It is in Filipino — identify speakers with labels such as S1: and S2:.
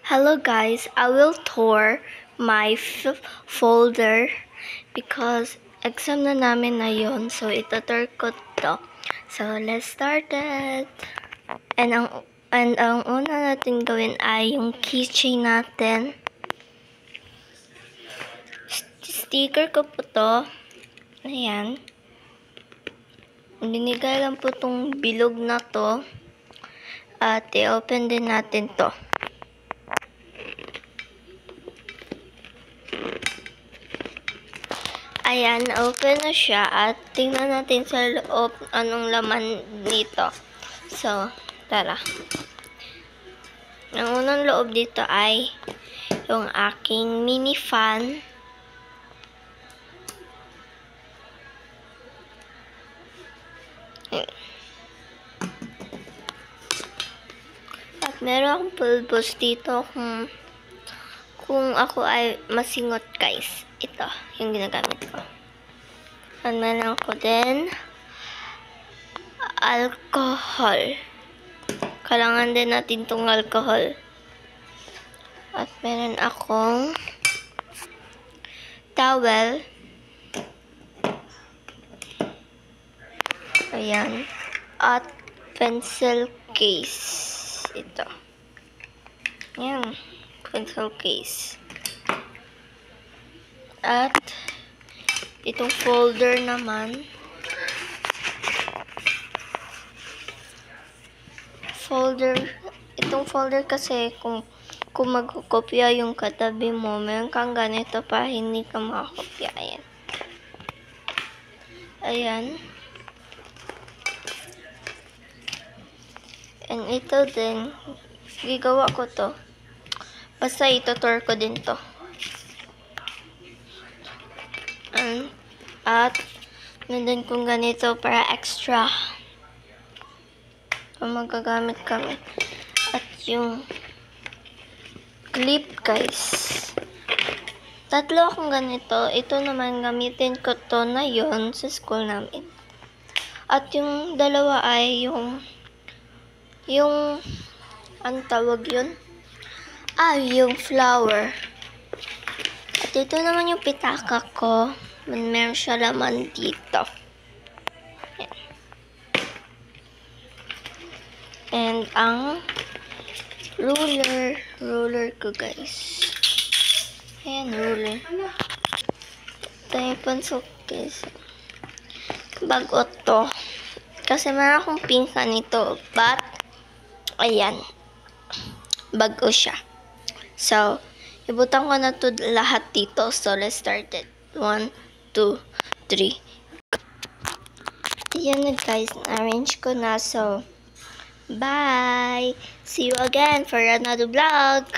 S1: Hello guys, I will tour my folder because exam na namin na yun. So ito-tour ko to. So let's start it. And ang una natin gawin ay yung keychain natin. Sticker ko po to. Ayan. Binigay lang po tong bilog na to. At i-open din natin to. Ayan, open na siya at tingnan natin sa loob anong laman nito. So, tara. Ang unang loob dito ay yung aking mini fan. At meron akong pulbos dito kung ako ay masingot guys. Ito, yung ginagamit ko. At meron ako din alcohol. Kailangan din natin itong alcohol. At meron akong towel. Ayan. At pencil case. Ito. Ayan. Pencil case. At itong folder naman. Itong folder kasi kung magkopya yung katabi mo, meron kang ganito para hindi ka makakopya. Ayan. Ayan. And ito din, gigawa ko to. Basta ito-tour ko din to. At nandun kong ganito para extra. Kung magagamit kami. At yung clip guys. Tatlo akong ganito. Ito naman gamitin ko to na yon sa school namin. At yung dalawa ay yung ang tawag yun? Yung flower. At ito naman yung pitaka ko. Meron siya laman dito. Ayan. And ang ruler ko guys. Ayan, ruler. Ito yung pencil case. Bago to. Kasi meron akong pinka nito. But, ayan. Bago siya. So, ibutan ko na to lahat dito. So, let's start it. 1, 2, 3. Ayan na guys. Na-arrange ko na. So, bye! See you again for another vlog!